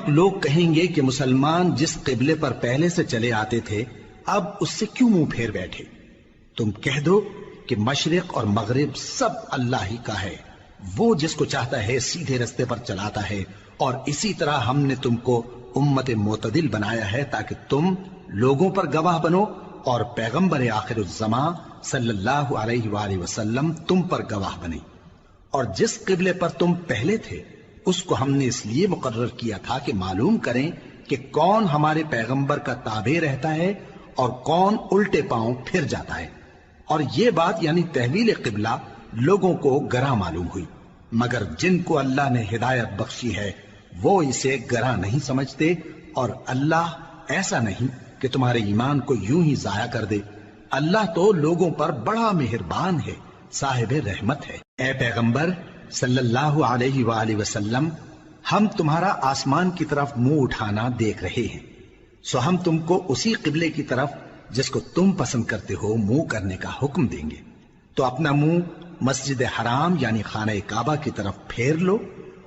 وقت لوگ کہیں گے کہ مسلمان جس قبلے پر پہلے سے چلے آتے تھے اب اس سے کیوں منہ پھیر بیٹھے؟ تم کہہ دو کہ مشرق اور مغرب سب اللہ ہی کا ہے، وہ جس کو چاہتا ہے سیدھے رستے پر چلاتا ہے، اور اسی طرح ہم نے تم کو امت معتدل بنایا ہے تاکہ تم لوگوں پر گواہ بنو اور پیغمبر آخر الزمان صلی اللہ علیہ وآلہ وسلم تم پر گواہ بنے۔ اور جس قبلے پر تم پہلے تھے اس کو ہم نے اس لیے مقرر کیا تھا کہ معلوم کریں کہ کون ہمارے پیغمبر کا تابع رہتا ہے اور کون الٹے پاؤں پھر جاتا ہے۔ اور یہ بات یعنی تحویل قبلہ لوگوں کو گراں معلوم ہوئی، مگر جن کو اللہ نے ہدایت بخشی ہے وہ اسے گراں نہیں سمجھتے، اور اللہ ایسا نہیں کہ تمہارے ایمان کو یوں ہی ضائع کر دے۔ اللہ تو لوگوں پر بڑا مہربان ہے، صاحب رحمت ہے۔ اے پیغمبر صلی اللہ علیہ وآلہ وسلم، ہم تمہارا آسمان کی طرف منہ اٹھانا دیکھ رہے ہیں، سو ہم تم کو اسی قبلے کی طرف جس کو تم پسند کرتے ہو منہ کرنے کا حکم دیں گے، تو اپنا منہ مسجد حرام یعنی خانہ کعبہ کی طرف پھیر لو،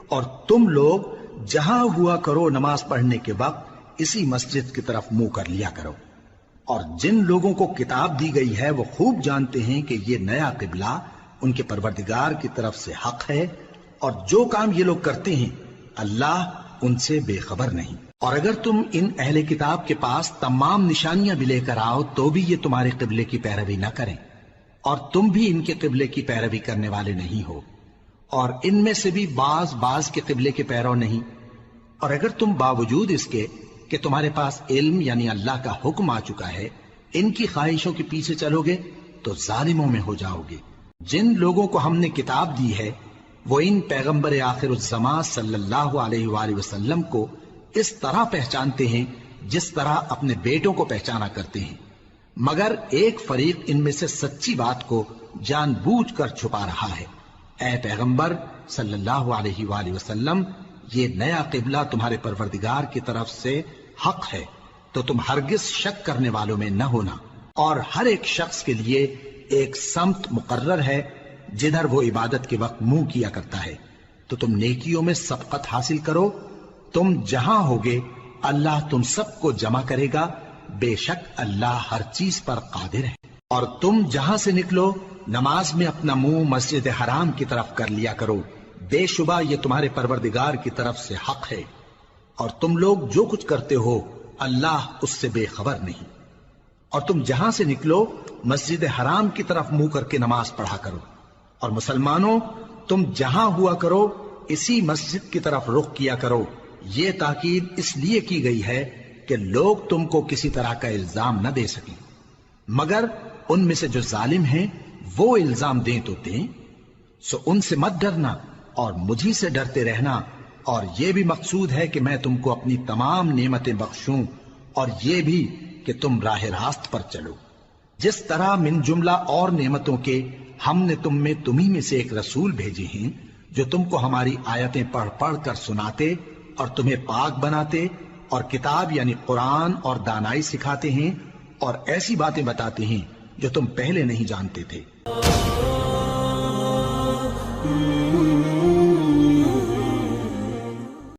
اور تم لوگ جہاں ہوا کرو نماز پڑھنے کے وقت اسی مسجد کی طرف منہ کر لیا کرو۔ اور جن لوگوں کو کتاب دی گئی ہے وہ خوب جانتے ہیں کہ یہ نیا قبلہ ان کے پروردگار کی طرف سے حق ہے، اور جو کام یہ لوگ کرتے ہیں اللہ ان سے بے خبر نہیں۔ اور اگر تم ان اہل کتاب کے پاس تمام نشانیاں بھی لے کر آؤ تو بھی یہ تمہارے قبلے کی پیروی نہ کریں، اور تم بھی ان کے قبلے کی پیروی کرنے والے نہیں ہو، اور ان میں سے بھی بعض کے قبلے کے پیرو نہیں۔ اور اگر تم باوجود اس کے کہ تمہارے پاس علم یعنی اللہ کا حکم آ چکا ہے ان کی خواہشوں کے پیچھے چلو گے تو ظالموں میں ہو جاؤ گے۔ جن لوگوں کو ہم نے کتاب دی ہے وہ ان پیغمبر آخر الزمان صلی اللہ علیہ وآلہ وسلم کو اس طرح پہچانتے ہیں جس طرح اپنے بیٹوں کو پہچانا کرتے ہیں، مگر ایک فریق ان میں سے سچی بات کو جان بوجھ کر چھپا رہا ہے۔ اے پیغمبر صلی اللہ علیہ وآلہ وسلم، یہ نیا قبلہ تمہارے پروردگار کی طرف سے حق ہے، تو تم ہرگز شک کرنے والوں میں نہ ہونا، اور ہر ایک شخص کے لیے ایک سمت مقرر ہے جدھر وہ عبادت کے وقت منہ کیا کرتا ہے، تو تم نیکیوں میں سبقت حاصل کرو۔ تم جہاں ہوگے اللہ تم سب کو جمع کرے گا، بے شک اللہ ہر چیز پر قادر ہے۔ اور تم جہاں سے نکلو نماز میں اپنا منہ مسجد حرام کی طرف کر لیا کرو، بے شبہ یہ تمہارے پروردگار کی طرف سے حق ہے، اور تم لوگ جو کچھ کرتے ہو اللہ اس سے بے خبر نہیں۔ اور تم جہاں سے نکلو مسجد حرام کی طرف منہ کر کے نماز پڑھا کرو، اور مسلمانوں تم جہاں ہوا کرو اسی مسجد کی طرف رخ کیا کرو۔ یہ تاکید اس لیے کی گئی ہے کہ لوگ تم کو کسی طرح کا الزام نہ دے سکیں، مگر ان میں سے جو ظالم ہیں وہ الزام دیں تو دیں، سو ان سے مت ڈرنا اور مجھی سے ڈرتے رہنا، اور یہ بھی مقصود ہے کہ میں تم کو اپنی تمام نعمتیں بخشوں، اور یہ بھی کہ تم راہ راست پر چلو۔ جس طرح من جملہ اور نعمتوں کے ہم نے تمہیں میں سے ایک رسول بھیجے ہیں جو تم کو ہماری آیتیں پڑھ پڑھ کر سناتے اور تمہیں پاک بناتے، اور کتاب یعنی قرآن اور دانائی سکھاتے ہیں، اور ایسی باتیں بتاتے ہیں جو تم پہلے نہیں جانتے تھے۔